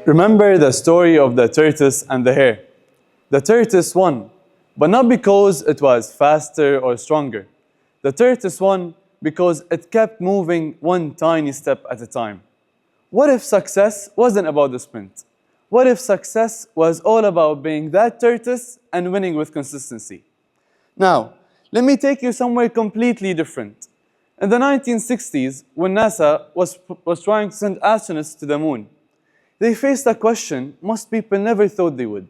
Remember the story of the tortoise and the hare. The tortoise won, but not because it was faster or stronger. The tortoise won because it kept moving one tiny step at a time. What if success wasn't about the sprint? What if success was all about being that tortoise and winning with consistency? Now, let me take you somewhere completely different. In the 1960s, when NASA was trying to send astronauts to the moon, they faced a question most people never thought they would.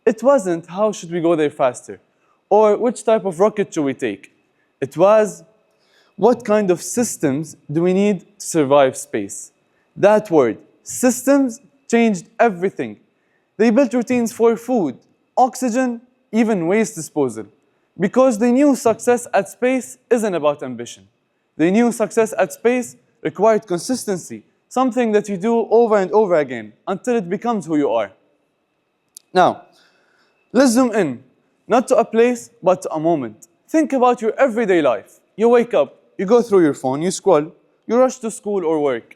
It wasn't how should we go there faster, or which type of rocket should we take. It was, what kind of systems do we need to survive space? That word, systems, changed everything. They built routines for food, oxygen, even waste disposal. Because they knew success at space isn't about ambition. They knew success at space required consistency, something that you do over and over again until it becomes who you are. Now, let's zoom in, not to a place, but to a moment. Think about your everyday life. You wake up, you go through your phone, you scroll, you rush to school or work.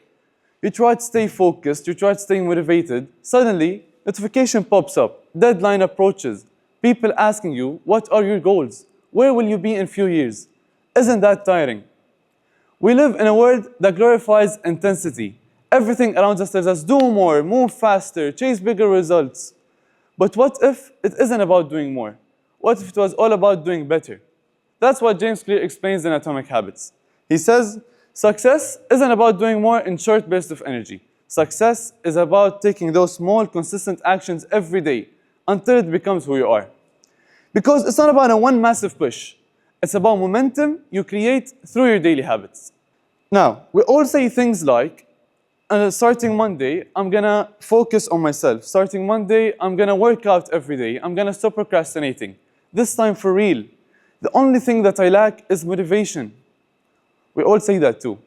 You try to stay focused, you try to stay motivated. Suddenly, notification pops up, deadline approaches, people asking you, what are your goals? Where will you be in a few years? Isn't that tiring? We live in a world that glorifies intensity. Everything around us tells us, do more, move faster, chase bigger results. But what if it isn't about doing more? What if it was all about doing better? That's what James Clear explains in Atomic Habits. He says, success isn't about doing more in short bursts of energy. Success is about taking those small, consistent actions every day until it becomes who you are. Because it's not about a one massive push. It's about momentum you create through your daily habits. Now, we all say things like, starting Monday, I'm gonna focus on myself. Starting Monday, I'm gonna work out every day. I'm gonna stop procrastinating. This time for real. The only thing that I lack is motivation. We all say that too.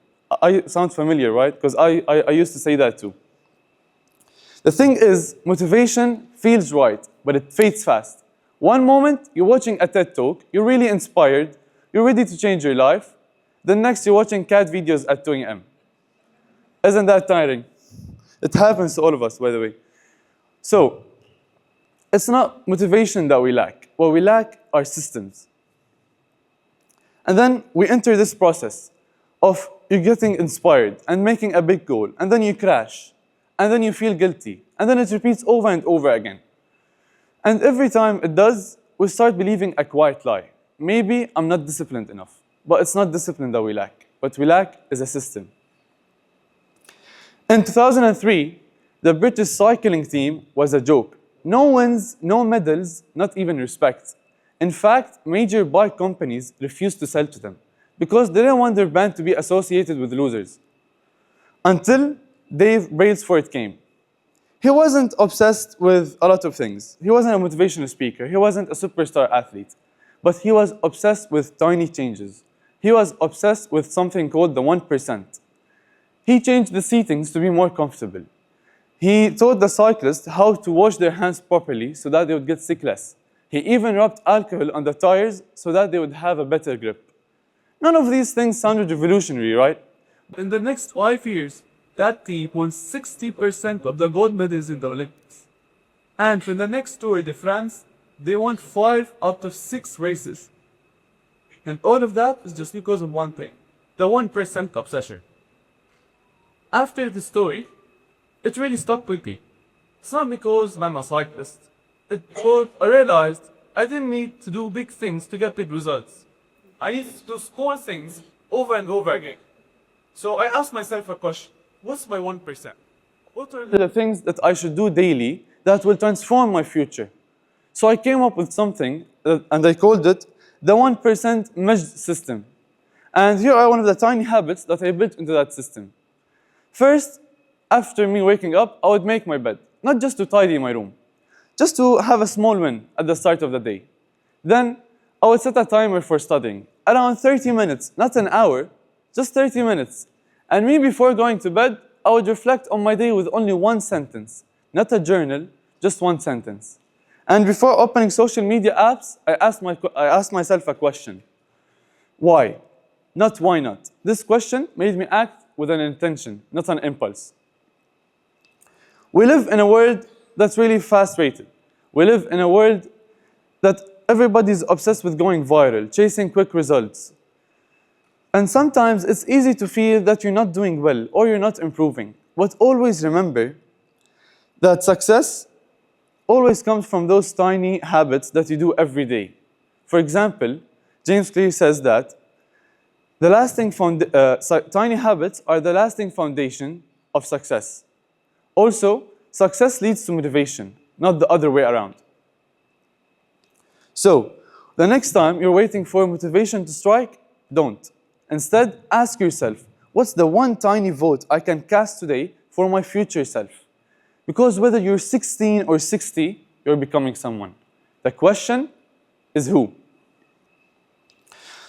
I sound familiar, right? Because I used to say that too. The thing is, motivation feels right, but it fades fast. One moment, you're watching a TED Talk, you're really inspired, you're ready to change your life. The next, you're watching cat videos at 2 a.m. Isn't that tiring? It happens to all of us, by the way. So, it's not motivation that we lack. What we lack are systems. And then we enter this process of you getting inspired and making a big goal, and then you crash, and then you feel guilty, and then it repeats over and over again. And every time it does, we start believing a quiet lie. Maybe I'm not disciplined enough. But it's not discipline that we lack. What we lack is a system. In 2003, the British cycling team was a joke. No wins, no medals, not even respect. In fact, major bike companies refused to sell to them because they didn't want their brand to be associated with losers. Until Dave Brailsford came. He wasn't obsessed with a lot of things. He wasn't a motivational speaker. He wasn't a superstar athlete. But he was obsessed with tiny changes. He was obsessed with something called the 1%. He changed the seatings to be more comfortable. He taught the cyclists how to wash their hands properly so that they would get sick less. He even rubbed alcohol on the tires so that they would have a better grip. None of these things sounded revolutionary, right? In the next 5 years, that team won 60% of the gold medals in the Olympics. And for the next Tour de France, they won 5 out of 6 races. And all of that is just because of one thing, the 1% obsession. After the story, it really stuck with me. It's not because I'm a cyclist. It's because I realized I didn't need to do big things to get big results. I needed to do small things over and over again. So I asked myself a question. What's my 1%? What are The things that I should do daily that will transform my future. So I came up with something, and I called it the 1% measured system. And here are one of the tiny habits that I built into that system. First, after me waking up, I would make my bed. Not just to tidy my room, just to have a small win at the start of the day. Then, I would set a timer for studying. Around 30 minutes, not an hour, just 30 minutes. And me, before going to bed, I would reflect on my day with only one sentence. Not a journal, just one sentence. And before opening social media apps, I asked myself a question. Why? not why not. This question made me act with an intention, not an impulse. We live in a world that's really fast-rated. We live in a world that everybody's obsessed with going viral, chasing quick results. And sometimes it's easy to feel that you're not doing well or you're not improving. But always remember that success always comes from those tiny habits that you do every day. For example, James Clear says that tiny habits are the lasting foundation of success. Also, success leads to motivation, not the other way around. So, the next time you're waiting for motivation to strike, don't. Instead, ask yourself, what's the one tiny vote I can cast today for my future self? Because whether you're 16 or 60, you're becoming someone. The question is who?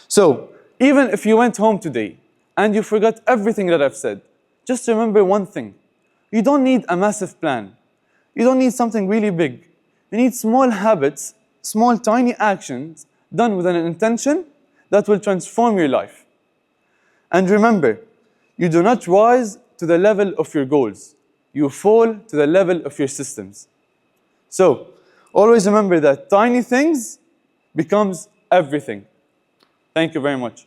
So, even if you went home today and you forgot everything that I've said, just remember one thing. You don't need a massive plan. You don't need something really big. You need small habits, small tiny actions done with an intention that will transform your life. And remember, you do not rise to the level of your goals. You fall to the level of your systems. So, always remember that tiny things becomes everything. Thank you very much.